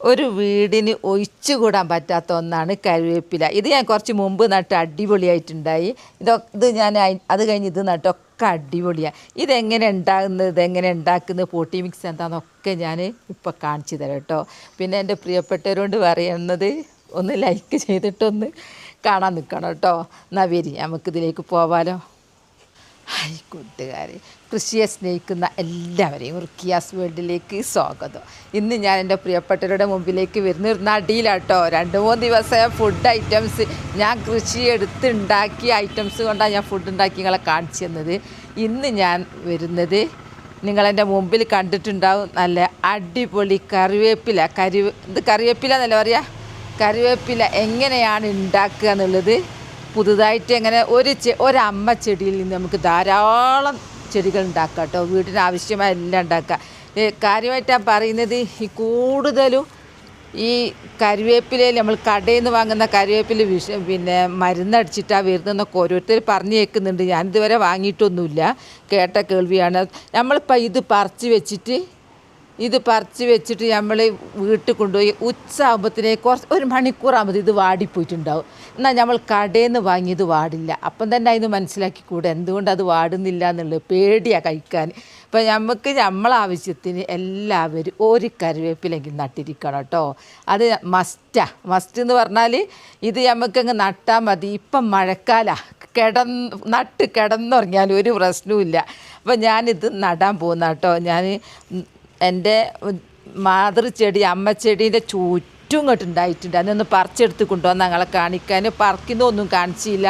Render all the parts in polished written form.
ഒരു വീടിന് ഒഴിച്ചുകൂടാൻ പറ്റാത്ത ഒന്നാണ് കറിവേപ്പില. ഇത് ഞാൻ കുറച്ച് മുമ്പ് നട്ട് അടിപൊളിയായിട്ടുണ്ടായി. ഇത് ഞാൻ അത് കഴിഞ്ഞ് ഇത് നട്ടൊക്കെ അടിപൊളിയാണ്. ഇതെങ്ങനെ ഉണ്ടാക്കുന്നത് പോട്ടി മിക്സ് എന്താണെന്നൊക്കെ ഞാൻ ഇപ്പോൾ കാണിച്ചു തരാം കേട്ടോ. പിന്നെ എൻ്റെ പ്രിയപ്പെട്ടവരോട് പറയുന്നത് ഒന്ന് ലൈക്ക് ചെയ്തിട്ടൊന്ന് കാണാൻ നിൽക്കണം കേട്ടോ. എന്നാൽ വരി നമുക്കിതിലേക്ക് പോവാലോ. ഹായ് കൂട്ടുകാരെ, കൃഷിയെ സ്നേഹിക്കുന്ന എല്ലാവരെയും റുക്കിയാസ് വേൾഡിലേക്ക് സ്വാഗതം. ഇന്ന് ഞാൻ എൻ്റെ പ്രിയപ്പെട്ടവരുടെ മുമ്പിലേക്ക് വരുന്ന ഒരു നടിയിലാട്ടോ. 2-3 ദിവസം ഫുഡ് ഐറ്റംസ് ഞാൻ കൃഷി എടുത്തുണ്ടാക്കിയ ഐറ്റംസ് കൊണ്ടാണ് ഞാൻ ഫുഡ് ഉണ്ടാക്കി നിങ്ങളെ കാണിച്ചു തന്നത്. ഇന്ന് ഞാൻ വരുന്നത് നിങ്ങളെൻ്റെ മുമ്പിൽ കണ്ടിട്ടുണ്ടാവും നല്ല അടിപൊളി കറിവേപ്പില. ഇത് കറിവേപ്പില എന്നല്ല പറയുക, കറിവേപ്പില എങ്ങനെയാണ് ഉണ്ടാക്കുക എന്നുള്ളത് പുതുതായിട്ട് എങ്ങനെ ഒരമ്മ ചെടിയിൽ നിന്ന് നമുക്ക് ധാരാളം ചെടികൾ ഉണ്ടാക്കാം കേട്ടോ. വീടിന് ആവശ്യമായ എല്ലാം ഉണ്ടാക്കാം. കാര്യമായിട്ടാണ് പറയുന്നത്, ഈ കൂടുതലും ഈ കറിവേപ്പിലയിൽ നമ്മൾ കടയിൽ നിന്ന് വാങ്ങുന്ന കറിവേപ്പില പിന്നെ മരുന്നടിച്ചിട്ടാണ് വരുന്നതെന്നൊക്കെ ഓരോരുത്തർ പറഞ്ഞു കേൾക്കുന്നുണ്ട്. ഞാനിതുവരെ വാങ്ങിയിട്ടൊന്നുമില്ല, കേട്ട കേൾവിയാണ്. നമ്മളിപ്പോൾ ഇത് പറിച്ച് വെച്ചിട്ട് നമ്മൾ വീട്ടിൽ കൊണ്ടുപോയി ഉച്ചയാകുമ്പോഴത്തേക്ക് ഒരു മണിക്കൂറാകുമ്പോൾ ഇത് വാടിപ്പോയിട്ടുണ്ടാവും. എന്നാൽ നമ്മൾ കടയിൽ നിന്ന് വാങ്ങിയത് വാടില്ല. അപ്പം തന്നെ അതിന് മനസ്സിലാക്കിക്കൂടെ എന്തുകൊണ്ട് അത് വാടുന്നില്ല എന്നുള്ളത്. പേടിയാണ് കഴിക്കാൻ. അപ്പോൾ നമുക്ക് നമ്മളാവശ്യത്തിന് എല്ലാവരും ഒരു കറിവേപ്പിലെങ്കിൽ നട്ടിരിക്കണം കേട്ടോ. അത് മസ്റ്റ് എന്ന് പറഞ്ഞാൽ ഇത് നമുക്കങ്ങ് നട്ടാൽ മതി. ഇപ്പം മഴക്കാലമാണ്, നട്ട് കിടന്നുറങ്ങിയാലും ഒരു പ്രശ്നവുമില്ല. അപ്പോൾ ഞാനിത് നടാൻ പോകുന്ന കേട്ടോ. ഞാൻ എൻ്റെ മാതൃച്ചെടി അമ്മച്ചെടീൻ്റെ ചുറ്റും ഇങ്ങോട്ട് ഉണ്ടായിട്ടുണ്ട്. അതൊന്ന് പറിച്ചെടുത്ത് കൊണ്ടുവന്ന് ഞങ്ങളെ കാണിക്കാൻ. പറിക്കുന്നൊന്നും കാണിച്ചില്ല.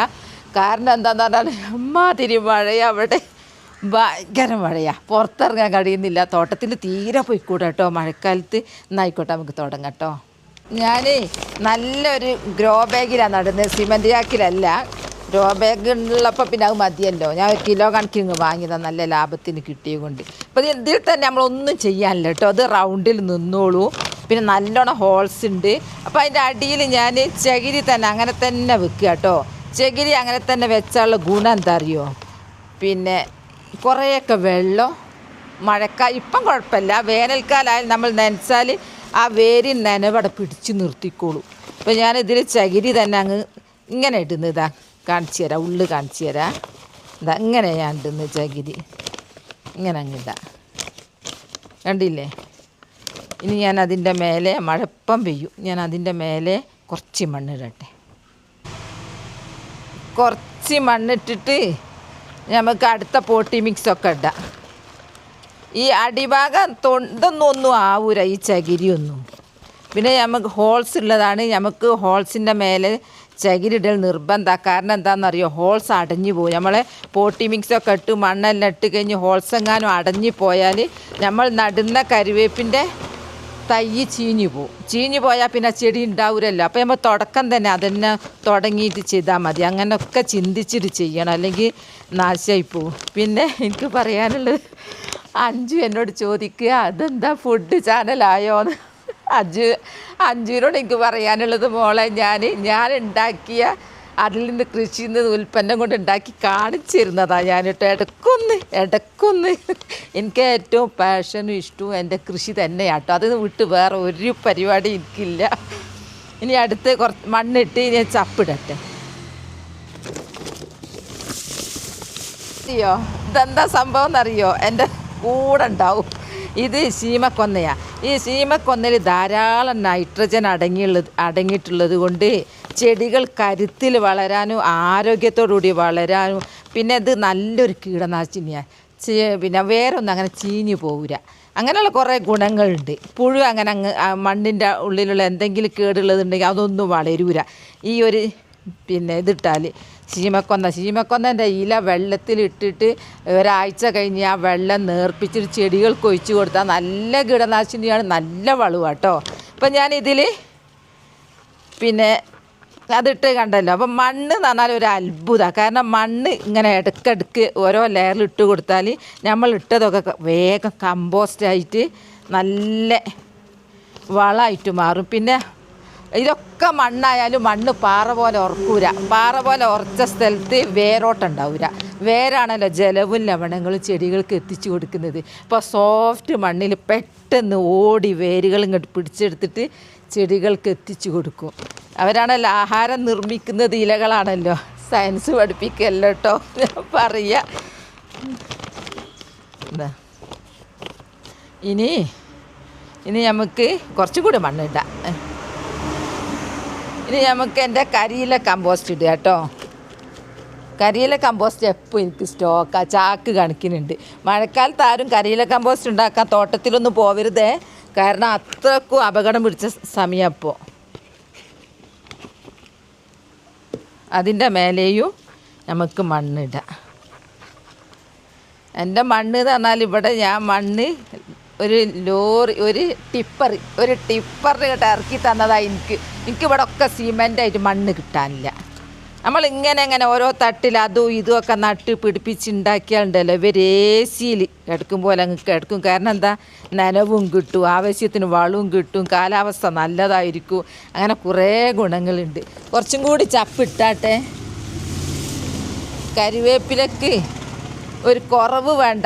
കാരണം എന്താണെന്ന് പറഞ്ഞാൽ അമ്മാതിരി മഴയാണ് അവിടെ, ഭയങ്കര മഴയാണ്, പുറത്തിറങ്ങാൻ കഴിയുന്നില്ല. തോട്ടത്തിൽ തീരെ പോയിക്കൂടെ കേട്ടോ മഴക്കാലത്ത്. എന്നായിക്കോട്ടെ, നമുക്ക് തുടങ്ങാം കേട്ടോ. ഞാൻ നല്ലൊരു ഗ്രോ ബാഗിലാണ് നടുന്നത്, സിമൻറ്റ് ചാക്കിലല്ല. ഗ്രോ ബാഗ് ഉള്ളപ്പോൾ പിന്നെ അത് മതിയല്ലോ. ഞാൻ 1 കിലോ കണക്കിന് വാങ്ങിയതാണ്, നല്ല ലാഭത്തിന് കിട്ടിയത് കൊണ്ട്. അപ്പോൾ ഇതിൽ തന്നെ നമ്മളൊന്നും ചെയ്യാനില്ല കേട്ടോ. അത് റൗണ്ടിൽ നിന്നോളൂ. പിന്നെ നല്ലോണം ഹോൾസ് ഉണ്ട്. അപ്പോൾ അതിൻ്റെ അടിയിൽ ഞാൻ ചകിരി തന്നെ അങ്ങനെ തന്നെ വെക്കുക കേട്ടോ. ചകിരി അങ്ങനെ തന്നെ വെച്ചാലുള്ള ഗുണം എന്താ അറിയോ, പിന്നെ കുറേയൊക്കെ വെള്ളം ഇപ്പം കുഴപ്പമില്ല, വേനൽക്കാലമായാലും നമ്മൾ നനച്ചാൽ ആ വേരിൽ നനവടെ പിടിച്ച് നിർത്തിക്കോളൂ. അപ്പോൾ ഞാനിതിൽ ചകിരി തന്നെ അങ്ങ് ഇങ്ങനെ ഇടുന്നതാ, കാണിച്ചു തരാം, ഉള്ളു കാണിച്ചു തരാം. ഇതാ ഇങ്ങനെ ഞാൻ ഇടുന്ന ചകിരി ഇങ്ങനെ അങ്ങിടാം, കണ്ടില്ലേ. ഇനി ഞാൻ അതിൻ്റെ മേലെ മഴപ്പം പെയ്യും, ഞാൻ അതിൻ്റെ മേലെ കുറച്ച് മണ്ണിടട്ടെ. കുറച്ച് മണ്ണിട്ടിട്ട് നമുക്ക് അടുത്ത പോട്ടി മിക്സൊക്കെ ഇടാം. ഈ അടിഭാഗം ഇതൊന്നും ആവൂല ഈ ചകിരിയൊന്നും. പിന്നെ നമുക്ക് ഹോൾസ് ഉള്ളതാണ്, നമുക്ക് ഹോൾസിൻ്റെ മേലെ ചകിരിടൽ നിർബന്ധമാണ്. കാരണം എന്താണെന്നറിയോ, ഹോൾസ് അടഞ്ഞു പോകും. നമ്മളെ പോട്ടി മിക്സൊക്കെ ഇട്ട് മണ്ണെല്ലാം ഇട്ട് കഴിഞ്ഞ് ഹോൾസ് എങ്ങാനും അടഞ്ഞു പോയാൽ നമ്മൾ നടുന്ന കറിവേപ്പിൻ്റെ തൈ ചീഞ്ഞു പോയാൽ പിന്നെ ചെടി ഉണ്ടാവില്ലല്ലോ. അപ്പോൾ നമ്മൾ തുടക്കം തന്നെ അതന്നെ തുടങ്ങിയിട്ട് ചെയ്താൽ മതി. അങ്ങനെയൊക്കെ ചിന്തിച്ചിട്ട് ചെയ്യണം, അല്ലെങ്കിൽ നാശമായി പോവും. പിന്നെ എനിക്ക് പറയാനുള്ളത്, അഞ്ജു എന്നോട് ചോദിക്കുക അതെന്താ ഫുഡ് ചാനലായോന്ന്. അഞ്ജുവിനോട് എനിക്ക് പറയാനുള്ളത്, മോളെ ഞാൻ ഉണ്ടാക്കിയ അതിൽ നിന്ന് കൃഷിയിൽ നിന്ന് ഉൽപ്പന്നം കൊണ്ട് ഉണ്ടാക്കി കാണിച്ചിരുന്നതാണ് ഞാനിട്ട്. ഇടക്കൊന്ന് എനിക്ക് ഏറ്റവും പാഷനും ഇഷ്ടവും എൻ്റെ കൃഷി തന്നെയാട്ടോ. അത് വിട്ട് വേറെ ഒരു പരിപാടി എനിക്കില്ല. ഇനി അടുത്ത് കുറച്ച് മണ്ണിട്ട് ഞാൻ ചപ്പിടട്ടെ. അറിയോ ഇതെന്താ സംഭവം എന്നറിയോ, എൻ്റെ കൂടെ ഉണ്ടാവും. ഇത് ശീമക്കൊന്നയാണ്. ഈ ശീമക്കൊന്നയിൽ ധാരാളം നൈട്രജൻ അടങ്ങിയിട്ടുള്ളത് കൊണ്ട് ചെടികൾ കരുത്തിൽ വളരാനും ആരോഗ്യത്തോടുകൂടി വളരാനും, പിന്നെ ഇത് നല്ലൊരു കീടനാശിനിയാണ്. പിന്നെ വേറൊന്നും അങ്ങനെ ചീഞ്ഞു പോവില്ല. അങ്ങനെയുള്ള കുറേ ഗുണങ്ങളുണ്ട്. പുഴു അങ്ങനെ മണ്ണിൻ്റെ ഉള്ളിലുള്ള എന്തെങ്കിലും കേടുള്ളതുണ്ടെങ്കിൽ അതൊന്നും വളരൂല. ഈ ഒരു പിന്നെ ഇതിട്ടാൽ ശീമക്കൊന്നൻ്റെ ഇല വെള്ളത്തിലിട്ടിട്ട് ഒരാഴ്ച കഴിഞ്ഞ് ആ വെള്ളം നേർപ്പിച്ചിട്ട് ചെടികൾക്ക് ഒഴിച്ച് കൊടുത്താൽ നല്ല കീടനാശിനിയാണ്, നല്ല വളവാട്ടോ. അപ്പം ഞാനിതിൽ പിന്നെ അതിട്ട് കണ്ടല്ലോ. അപ്പം മണ്ണ് എന്ന് പറഞ്ഞാൽ ഒരു അത്ഭുതമാണ്. കാരണം മണ്ണ് ഇങ്ങനെ ഇടയ്ക്കിടയ്ക്ക് ഓരോ ലെയറിൽ ഇട്ട് കൊടുത്താൽ നമ്മൾ ഇട്ടതൊക്കെ വേഗം കമ്പോസ്റ്റായിട്ട് നല്ല വളമായിട്ട് മാറും. പിന്നെ ഇതൊക്കെ മണ്ണായാലും മണ്ണ് പാറ പോലെ ഉറക്കൂല. പാറ പോലെ ഉറച്ച സ്ഥലത്ത് വേരോട്ടുണ്ടാവില്ല. വേരാണല്ലോ ജലവും ലവണങ്ങളും ചെടികൾക്ക് എത്തിച്ചു കൊടുക്കുന്നത്. ഇപ്പോൾ സോഫ്റ്റ് മണ്ണിൽ പെട്ടെന്ന് ഓടി വേരുകൾ ഇങ്ങോട്ട് പിടിച്ചെടുത്തിട്ട് ചെടികൾക്ക് എത്തിച്ചു കൊടുക്കും. അവരാണല്ലോ ആഹാരം നിർമ്മിക്കുന്നത് ഇലകളാണല്ലോ. സയൻസ് പഠിപ്പിക്കല്ലോ കേട്ടോ പറയുക. എന്താ ഇനി നമുക്ക് കുറച്ചും കൂടി മണ്ണിടാം. ഇനി നമുക്ക് എൻ്റെ കരിയില കമ്പോസ്റ്റ് ഇടുക കേട്ടോ. കരിയില കമ്പോസ്റ്റ് എപ്പോൾ എനിക്ക് സ്റ്റോക്കാണ്, ചാക്ക് കണക്കിനുണ്ട്. മഴക്കാലത്ത് ആരും കരിയില കമ്പോസ്റ്റ് ഉണ്ടാക്കാൻ തോട്ടത്തിലൊന്നും പോവരുതേ, കാരണം അത്രക്കും അപകടം പിടിച്ച സമയം. അപ്പോൾ അതിൻ്റെ മേലെയും നമുക്ക് മണ്ണിടാം. എൻ്റെ മണ്ണ് എന്ന് പറഞ്ഞാൽ ഇവിടെ ഞാൻ മണ്ണ് ഒരു ലോറി ഒരു ടിപ്പറിന് കേട്ട് ഇറക്കി തന്നതാണ്. എനിക്കിവിടെ ഒക്കെ സിമെൻ്റായിട്ട് മണ്ണ് കിട്ടാനില്ല. നമ്മളിങ്ങനെ ഓരോ തട്ടിൽ അതും ഇതും ഒക്കെ നട്ട് പിടിപ്പിച്ചുണ്ടാക്കിയാലുണ്ടല്ലോ ഇവർ AC-യിൽ കിടക്കും പോലെ അങ്ങ് കിടക്കും. കാരണം എന്താ, നനവും കിട്ടും, ആവശ്യത്തിന് വളവും കിട്ടും, കാലാവസ്ഥ നല്ലതായിരിക്കും. അങ്ങനെ കുറേ ഗുണങ്ങളുണ്ട്. കുറച്ചും കൂടി ചപ്പിട്ടാട്ടെ. കരിവേപ്പിലക്ക് ഒരു കുറവ് വേണ്ട.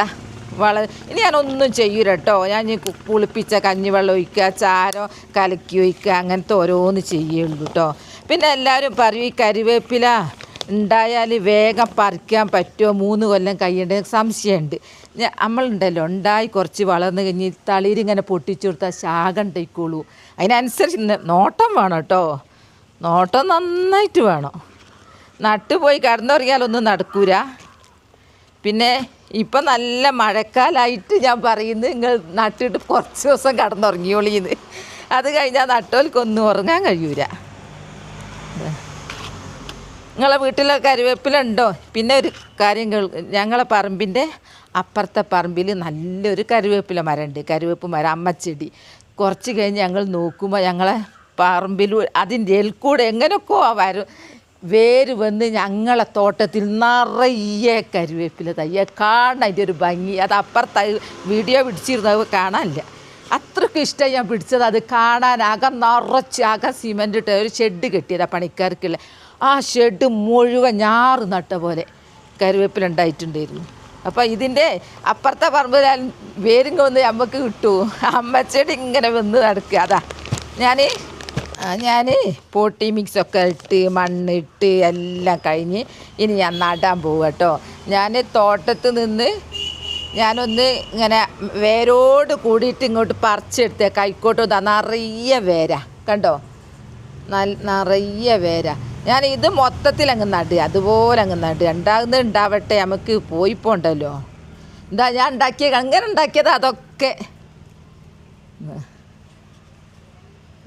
ഇനി ഞാനൊന്നും ചെയ്യൂല കേട്ടോ. ഞാൻ പുളിപ്പിച്ച കഞ്ഞിവെള്ളം ഒഴിക്കുക, ചാരം കലക്കി ഒഴിക്കുക, അങ്ങനത്തെ ഓരോന്ന് ചെയ്യുള്ളൂ കേട്ടോ. പിന്നെ എല്ലാവരും പറയും ഈ കരിവേപ്പില ഉണ്ടായാൽ വേഗം പറിക്കാൻ പറ്റുമോ, 3 കൊല്ലം കഴിയേണ്ട സംശയമുണ്ട്. നമ്മളുണ്ടല്ലോ ഉണ്ടായി കുറച്ച് വളർന്നു കഴിഞ്ഞ് തളിരിങ്ങനെ പൊട്ടിച്ചു കൊടുത്താൽ ശാഖ ഉണ്ടായിക്കോളൂ. അതിനനുസരിച്ച് നോട്ടം വേണം കേട്ടോ. നോട്ടം നന്നായിട്ട് വേണം. നട്ടുപോയി കിടന്നുറങ്ങിയാലൊന്നും നടക്കൂല. പിന്നെ ഇപ്പം നല്ല മഴക്കാലമായിട്ട് ഞാൻ പറയുന്നത് നിങ്ങൾ നട്ടിട്ട് കുറച്ച് ദിവസം കിടന്നുറങ്ങിയോളിന്ന്. അത് കഴിഞ്ഞാൽ നട്ടോൽക്കൊന്നും ഉറങ്ങാൻ കഴിയൂല. നിങ്ങളെ വീട്ടിലെ കരിവേപ്പില ഉണ്ടോ? പിന്നെ ഒരു കാര്യം ഞങ്ങളെ പറമ്പിൻ്റെ അപ്പുറത്തെ പറമ്പിൽ നല്ലൊരു കരിവേപ്പില മരമുണ്ട്. കരിവേപ്പ് മരം, അമ്മച്ചെടി. കുറച്ച് കഴിഞ്ഞ് ഞങ്ങൾ നോക്കുമ്പോൾ ഞങ്ങളെ പറമ്പിൽ അതിൻ്റെ കൂടെ എങ്ങനെയൊക്കെയോ വരും വേര് വന്ന് ഞങ്ങളെ തോട്ടത്തിൽ നിറയെ കരിവേപ്പില തയ്യ. കാണാൻ അതിൻ്റെ ഒരു ഭംഗി. അത് അപ്പുറത്ത് വീഡിയോ പിടിച്ചിരുന്നത് കാണാനില്ല. അത്രയ്ക്കും ഇഷ്ടമായി ഞാൻ പിടിച്ചത്. അത് കാണാൻ നിറച്ച് സിമെൻ്റ് ഇട്ട് ഒരു ഷെഡ് കെട്ടിയതാണ് പണിക്കാർക്കുള്ള. ആ ഷെഡ് മുഴുവൻ ഞാറ് നട്ട പോലെ കരിവേപ്പില ഉണ്ടായിട്ടുണ്ടായിരുന്നു. അപ്പോൾ ഇതിൻ്റെ അപ്പുറത്തെ പറമ്പിൽ വേരും വന്ന് നമുക്ക് കിട്ടും. അമ്മച്ചെടി ഇങ്ങനെ വന്ന് നടക്കുക. അതാ ഞാൻ പോട്ടി മിക്സൊക്കെ ഇട്ട് മണ്ണിട്ട് എല്ലാം കഴിഞ്ഞ് ഇനി ഞാൻ നടാൻ പോകും കേട്ടോ. ഞാൻ തോട്ടത്തിൽ നിന്ന് ഞാനൊന്ന് ഇങ്ങനെ വേരോട് കൂടിയിട്ട് ഇങ്ങോട്ട് പറിച്ചെടുത്തേ കൈക്കോട്ട് നിറയെ വേരാ കണ്ടോ, നിറയെ വേരാ. ഞാൻ ഇത് മൊത്തത്തിൽ അങ്ങ് നടുക, അതുപോലെ അങ്ങ് നടുക. ഉണ്ടാവട്ടെ, നമുക്ക് പോയിപ്പോണ്ടല്ലോ. എന്താ ഞാൻ ഉണ്ടാക്കിയത്, അങ്ങനെ ഉണ്ടാക്കിയത് അതൊക്കെ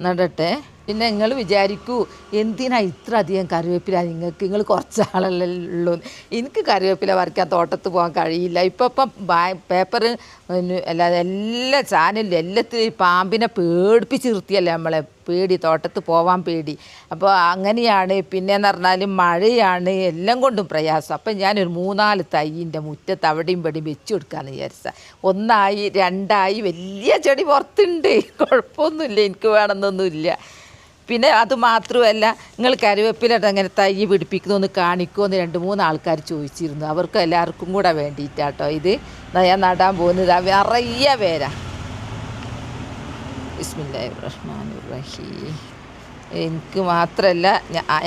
നടട്ടെ. പിന്നെ നിങ്ങൾ വിചാരിക്കൂ എന്തിനാ ഇത്ര അധികം കറിവേപ്പില നിങ്ങൾക്ക്, നിങ്ങൾ കുറച്ചാളല്ലേ ഉള്ളൂ. എനിക്ക് കറിവേപ്പില പറിക്കാൻ തോട്ടത്ത് പോകാൻ കഴിയില്ല. ഇപ്പം പേപ്പർ അല്ലാതെ എല്ലാ ചാനലിലും എല്ലാത്തിലും പാമ്പിനെ പേടിപ്പിച്ച് നിർത്തിയല്ലേ നമ്മളെ. പേടി, തോട്ടത്ത് പോവാൻ പേടി. അപ്പോൾ അങ്ങനെയാണ്. പിന്നെയെന്ന് പറഞ്ഞാൽ മഴയാണ്, എല്ലാം കൊണ്ടും പ്രയാസം. അപ്പം ഞാനൊരു 3-4 തൈൻ്റെ മുറ്റത്ത് അവിടെയും ഇവിടെയും വെച്ച് കൊടുക്കാമെന്ന് വിചാരിച്ചാൽ 1 2 വലിയ ചെടി പുറത്തുണ്ട്. കുഴപ്പമൊന്നുമില്ല, എനിക്ക് വേണമെന്നൊന്നുമില്ല. പിന്നെ അത് മാത്രമല്ല, നിങ്ങൾ കരിവേപ്പില അങ്ങനെ തൈ പിടിപ്പിക്കുന്നൊന്ന് കാണിക്കുമെന്ന് 2-3 ആൾക്കാർ ചോദിച്ചിരുന്നു. അവർക്ക് എല്ലാവർക്കും കൂടെ വേണ്ടിയിട്ടാട്ടോ ഇത് ഞാൻ നടാൻ പോകുന്നത്. നിറയെ പേരാ. ബിസ്മില്ലാഹിർറഹ്മാനിർറഹീം. എനിക്ക് മാത്രമല്ല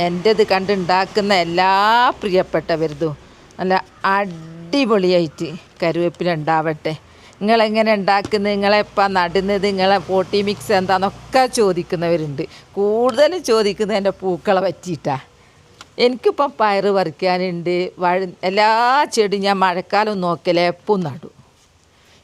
എൻ്റേത് കണ്ടുണ്ടാക്കുന്ന എല്ലാ പ്രിയപ്പെട്ടവരുതും നല്ല അടിപൊളിയായിട്ട് കറിവേപ്പില ഉണ്ടാവട്ടെ. നിങ്ങളെങ്ങനെ ഉണ്ടാക്കുന്നത്, നിങ്ങളെപ്പം നടുന്നത്, നിങ്ങളെ പോട്ടി മിക്സ് എന്താണെന്നൊക്കെ ചോദിക്കുന്നവരുണ്ട്. കൂടുതലും ചോദിക്കുന്നത് എൻ്റെ പൂക്കളെ പറ്റിയിട്ടാണ്. എനിക്കിപ്പം പയർ പറിക്കാനുണ്ട്, എല്ലാ ചെടിയും ഞാൻ മഴക്കാലം നോക്കലേ എപ്പം നടും.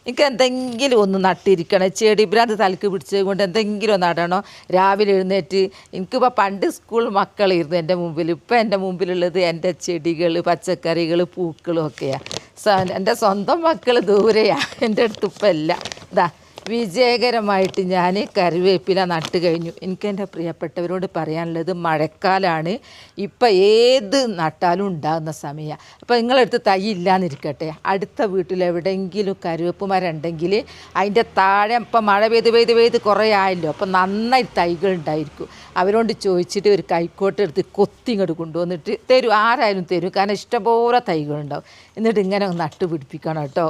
എനിക്ക് എന്തെങ്കിലും ഒന്ന് നട്ടിരിക്കണം. ചെടി ഭ്രാന്ത് തലക്ക് പിടിച്ചത് കൊണ്ട് എന്തെങ്കിലും നടണം. രാവിലെ എഴുന്നേറ്റ് എനിക്കിപ്പോൾ പണ്ട് സ്കൂൾ മക്കളായിരുന്നു എൻ്റെ മുമ്പിൽ. ഇപ്പം എൻ്റെ മുമ്പിലുള്ളത് എൻ്റെ ചെടികൾ, പച്ചക്കറികൾ, പൂക്കളും ഒക്കെയാണ്. എൻ്റെ സ്വന്തം മക്കൾ ദൂരെയാണ്, എൻ്റെ അടുത്ത് ഇപ്പം ഇല്ല. ഇതാ വിജയകരമായിട്ട് ഞാൻ കറിവേപ്പില നട്ട് കഴിഞ്ഞു. എനിക്കെൻ്റെ പ്രിയപ്പെട്ടവരോട് പറയാനുള്ളത് മഴക്കാലമാണ്, ഇപ്പം ഏത് നട്ടാലും ഉണ്ടാകുന്ന സമയമാണ്. അപ്പോൾ നിങ്ങളടുത്ത് തൈ ഇല്ലാന്നിരിക്കട്ടെ, അടുത്ത വീട്ടിലെവിടെയെങ്കിലും കറിവേപ്പ് മരം ഉണ്ടെങ്കിൽ അതിൻ്റെ താഴെ ഇപ്പം മഴ പെയ്ത് കുറേ ആയല്ലോ, അപ്പം നന്നായി തൈകൾ ഉണ്ടായിരിക്കും. അവരോട് ചോദിച്ചിട്ട് ഒരു കൈക്കോട്ട് എടുത്ത് കൊത്തി ഇങ്ങോട്ട് കൊണ്ടുവന്നിട്ട് തരും, ആരായാലും തരും, കാരണം ഇഷ്ടംപോലെ തൈകളുണ്ടാവും. എന്നിട്ട് ഇങ്ങനെ നട്ട് പിടിപ്പിക്കണം കേട്ടോ.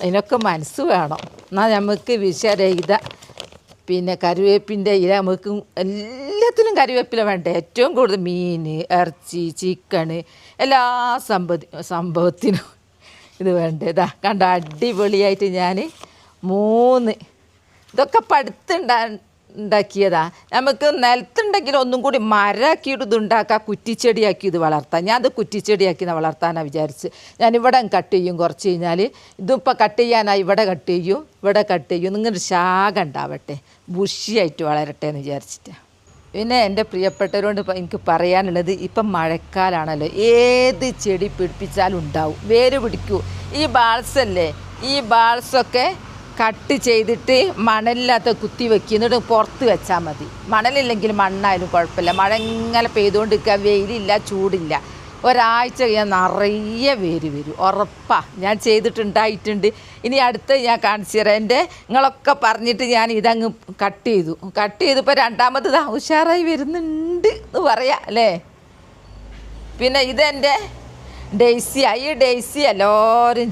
അതിനൊക്കെ മനസ്സ് വേണം. എന്നാൽ നമുക്ക് വിഷരഹിത കറിവേപ്പിൻ്റെ ഇല നമുക്ക് എല്ലാത്തിനും കറിവേപ്പില വേണ്ട. ഏറ്റവും കൂടുതൽ മീൻ, ഇറച്ചി, ചിക്കന് എല്ലാ സംഭവത്തിനും ഇത് വേണ്ട. ഇതാ കണ്ട അടിപൊളിയായിട്ട് ഞാൻ 3 ഇതൊക്കെ ഉണ്ടാക്കിയതാ. നമുക്ക് നിലത്തുണ്ടെങ്കിൽ ഒന്നും കൂടി മരമാക്കിയിട്ട് ഇതുണ്ടാക്കാം, കുറ്റിച്ചെടിയാക്കി ഇത് വളർത്താം. ഞാനത് കുറ്റിച്ചെടിയാക്കി വളർത്താനാണ് വിചാരിച്ച്. ഞാനിവിടെ കട്ട് ചെയ്യും. കുറച്ച് കഴിഞ്ഞാൽ ഇതിപ്പോൾ കട്ട് ചെയ്യാനായി ഇവിടെ കട്ട് ചെയ്യും, ഇവിടെ കട്ട് ചെയ്യും. നിങ്ങൊരു ശാഖ ഉണ്ടാവട്ടെ, ബുഷിയായിട്ട് വളരട്ടെ എന്ന് വിചാരിച്ചിട്ട്. പിന്നെ എൻ്റെ പ്രിയപ്പെട്ടവരോട് എനിക്ക് പറയാനുള്ളത്, ഇപ്പം മഴക്കാലാണല്ലോ, ഏത് ചെടി പിടിപ്പിച്ചാലും ഉണ്ടാവും, വേര് പിടിക്കൂ. ഈ ബാൾസല്ലേ, ഈ ബാൾസൊക്കെ കട്ട് ചെയ്തിട്ട് മണലില്ലാത്ത കുത്തി വെക്കുക, എന്നിട്ട് പുറത്ത് വെച്ചാൽ മതി. മണലില്ലെങ്കിൽ മണ്ണായാലും കുഴപ്പമില്ല. മഴ ഇങ്ങനെ പെയ്തുകൊണ്ടിരിക്കുക, വെയിലില്ല, ചൂടില്ല. ഒരാഴ്ച കഴിഞ്ഞാൽ നിറയെ വേര് വരും, ഉറപ്പാണ്. ഞാൻ ചെയ്തിട്ടുണ്ടായിട്ടുണ്ട്. ഇനി അടുത്ത് ഞാൻ കാണിച്ചു തരാം. നിങ്ങളൊക്കെ പറഞ്ഞിട്ട് ഞാൻ ഇതങ്ങ് കട്ട് ചെയ്തപ്പോൾ രണ്ടാമത് ഉഷാറായി വരുന്നുണ്ട് എന്ന് പറയാം അല്ലേ. പിന്നെ ഇതെൻ്റെ ഡെയ്സിയാണ്. ഈ ഡെയ്സി എല്ലാവരും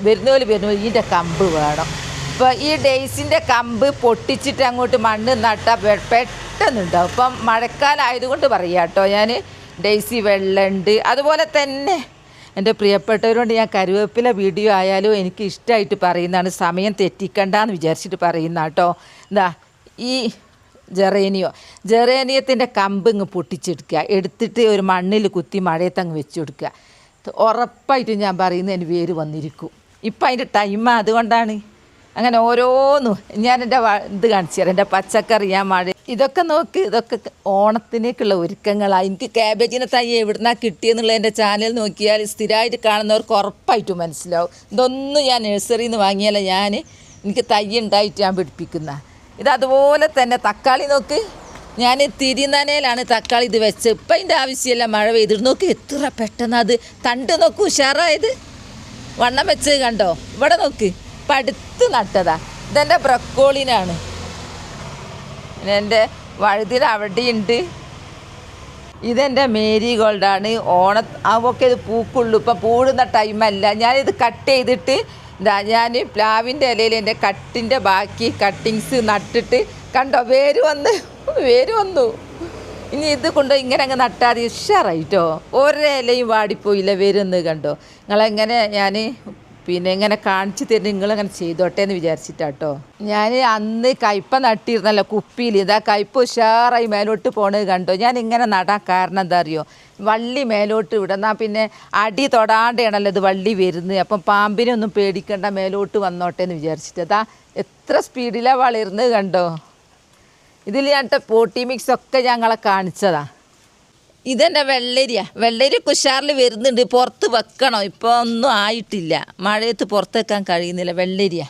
വരുന്നവർ ഇതിൻ്റെ കമ്പ് വേണം. ഇപ്പോൾ ഈ ഡെയ്സിൻ്റെ കമ്പ് പൊട്ടിച്ചിട്ട് അങ്ങോട്ട് മണ്ണ് നട്ടാൽ പെട്ടെന്നുണ്ടാവും. ഇപ്പം മഴക്കാലമായതുകൊണ്ട് പറയാം കേട്ടോ. ഞാൻ ഡെയ്സി വെള്ളമുണ്ട്. അതുപോലെ തന്നെ എൻ്റെ പ്രിയപ്പെട്ടവരോട് ഞാൻ കറിവേപ്പില വീഡിയോ ആയാലും എനിക്ക് ഇഷ്ടമായിട്ട് പറയുന്നതാണ്, സമയം തെറ്റിക്കണ്ടെന്ന് വിചാരിച്ചിട്ട് പറയുന്ന കേട്ടോ. എന്താ ഈ ജെറേനിയത്തിൻ്റെ കമ്പ് ഇങ്ങ് പൊട്ടിച്ചെടുക്കുക, എടുത്തിട്ട് ഒരു മണ്ണിൽ കുത്തി മഴയത്തങ്ങ് വെച്ച് കൊടുക്കുക. ഉറപ്പായിട്ടും ഞാൻ പറയുന്നത് വേര് വന്നിരിക്കും. ഇപ്പം അതിൻ്റെ ടൈമാണ്, അതുകൊണ്ടാണ് അങ്ങനെ ഓരോന്നും. ഞാൻ എൻ്റെ ഇത് കാണിച്ചു തരാം, എൻ്റെ പച്ചക്കറി ഞാൻ ഇതൊക്കെ നോക്ക്, ഇതൊക്കെ ഓണത്തിനേക്കുള്ള ഒരുക്കങ്ങളാണ്. എനിക്ക് ക്യാബേജിനെ തൈ എവിടുന്നാണ് കിട്ടിയെന്നുള്ള എൻ്റെ ചാനൽ നോക്കിയാൽ സ്ഥിരമായിട്ട് കാണുന്നവർക്ക് ഉറപ്പായിട്ടും മനസ്സിലാവും. ഇതൊന്നും ഞാൻ നഴ്സറിയിൽ നിന്ന് വാങ്ങിയാലേ എനിക്ക് തൈ ഉണ്ടായിട്ട് ഞാൻ പിടിപ്പിക്കുന്ന. ഇതതുപോലെ തന്നെ തക്കാളി നോക്ക്, ഞാൻ തിരിനനയിലാണ് തക്കാളി ഇത് വെച്ച്. ഇപ്പം അതിൻ്റെ ആവശ്യമില്ല, മഴ പെയ്തിട്ട് നോക്ക് എത്ര പെട്ടെന്ന് അത് തണ്ട് നോക്ക് ഉഷാറായത്. വണ്ണം വെച്ച് കണ്ടോ, ഇവിടെ നോക്ക്, ഇപ്പം അടുത്ത് നട്ടതാ. ഇതെൻ്റെ ബ്രക്കോളിനാണ്. എൻ്റെ വഴുതിന് അവിടെയുണ്ട്. ഇതെൻ്റെ മേരി ഗോൾഡാണ്. അവൊക്കെ ഇത് പൂക്കുള്ളൂ, ഇപ്പം പൂടുന്ന ടൈമല്ല. ഞാനിത് കട്ട് ചെയ്തിട്ട് ഞാൻ പ്ലാവിൻ്റെ ഇലയിൽ എൻ്റെ കട്ടിൻ്റെ ബാക്കി കട്ടിങ്സ് നട്ടിട്ട് കണ്ടോ വേര് വന്നു. ഇനി ഇത് കൊണ്ട് ഇങ്ങനെ അങ്ങ് നട്ടാൽ ഉഷാറായിട്ടോ. ഒരിലയും വാടിപ്പോയില്ല, വരുന്നത് കണ്ടോ. നിങ്ങളെങ്ങനെ ഞാൻ ഇങ്ങനെ കാണിച്ചു തരുന്നത് നിങ്ങളങ്ങനെ ചെയ്തോട്ടെ എന്ന് വിചാരിച്ചിട്ടാട്ടോ. ഞാൻ അന്ന് കയ്പ നട്ടിരുന്നല്ലോ കുപ്പിയിൽ. ഇതാ കയ്പ ഉഷാറായി മേലോട്ട് പോണത് കണ്ടോ. ഞാൻ ഇങ്ങനെ നടാൻ കാരണം എന്താ അറിയോ, വള്ളി മേലോട്ട് വിടണം, പിന്നെ അടി തൊടാണ്ടാണല്ലോ ഇത് വള്ളി വരുന്നത്. അപ്പം പാമ്പിനൊന്നും പേടിക്കണ്ട, മേലോട്ട് വന്നോട്ടെ എന്ന് വിചാരിച്ചിട്ട്. അതാ എത്ര സ്പീഡിലാണ് വളരുന്നത് കണ്ടോ. ഇതിൽ ഞാൻ പോട്ടി മിക്സൊക്കെ ഞങ്ങളെ കാണിച്ചതാ. ഇതെന്നെ വെള്ളരി കുശാറിൽ വരുന്നുണ്ട്, പുറത്ത് വെക്കണം. ഇപ്പോൾ ഒന്നും ആയിട്ടില്ല, മഴയത്ത് പുറത്ത് വെക്കാൻ കഴിയുന്നില്ല. വെള്ളരിയ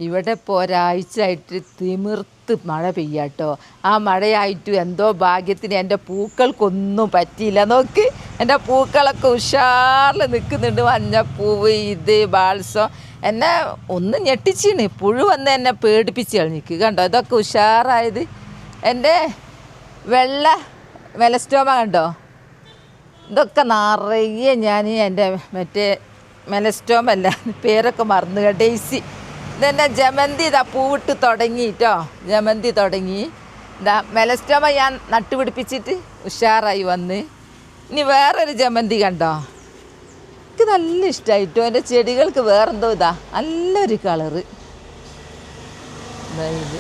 ഇവിടെ ഇപ്പോൾ ഒരാഴ്ചയായിട്ട് തിമിർത്ത് മഴ പെയ്യാട്ടോ. ആ മഴയായിട്ടും എന്തോ ഭാഗ്യത്തിന് എൻ്റെ പൂക്കൾക്കൊന്നും പറ്റിയില്ല. നോക്ക്, എൻ്റെ പൂക്കളൊക്കെ ഉഷാറിൽ നിൽക്കുന്നുണ്ട്. മഞ്ഞപ്പൂവ്, ഇത് ബാൾസം എന്നെ ഒന്ന് ഞെട്ടിച്ചിന്. പുഴു വന്ന് എന്നെ പേടിപ്പിച്ച് കളഞ്ഞിക്ക് കണ്ടോ. ഇതൊക്കെ ഉഷാറായത്. എൻ്റെ മെലസ്റ്റോമ കണ്ടോ, ഇതൊക്കെ നിറയെ ഞാൻ എൻ്റെ മെലസ്റ്റോമല്ല, പേരൊക്കെ മറന്നു, ഡെയ്സി. ഇതെന്നെ ജമന്തി ഇതാ പൂവിട്ട് തുടങ്ങിട്ടോ, ജമന്തി തുടങ്ങി. ഇതാ മെലസ്റ്റോമ ഞാൻ നട്ടുപിടിപ്പിച്ചിട്ട് ഉഷാറായി വന്ന്. ഇനി വേറൊരു ജമന്തി കണ്ടോ, എനിക്ക് നല്ല ഇഷ്ടമായിട്ടോ. എൻ്റെ ചെടികൾക്ക് വേറെന്തോ ഇതാ നല്ലൊരു കളറ്. ഇത്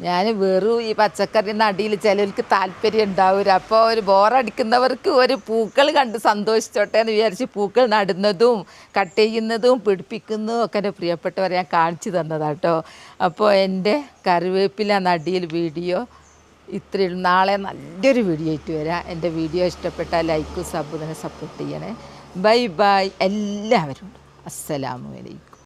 ഞാൻ വെറും ഈ പച്ചക്കറി നടിയിൽ ചിലർക്ക് താല്പര്യം ഉണ്ടാവില്ല. അപ്പോൾ ഒരു ബോറടിക്കുന്നവർക്ക് ഒരു പൂക്കൾ കണ്ട് സന്തോഷിച്ചോട്ടെ എന്ന് വിചാരിച്ച് പൂക്കൾ നടുന്നതും കട്ട് ചെയ്യുന്നതും പിടിപ്പിക്കുന്നതും ഒക്കെ എൻ്റെ പ്രിയപ്പെട്ടവരെ ഞാൻ കാണിച്ചു തന്നതാട്ടോ. അപ്പോൾ എൻ്റെ കറിവേപ്പില നടിയിൽ വീഡിയോ ഇത്രയും. നാളെ നല്ലൊരു വീഡിയോ ആയിട്ട് വരാം. എൻ്റെ വീഡിയോ ഇഷ്ടപ്പെട്ടാൽ ലൈക്കും സബും തന്നെ സപ്പോർട്ട് ചെയ്യണേ. ബൈ ബൈ എല്ലാവരും. അസ്സലാമു അലൈക്കും.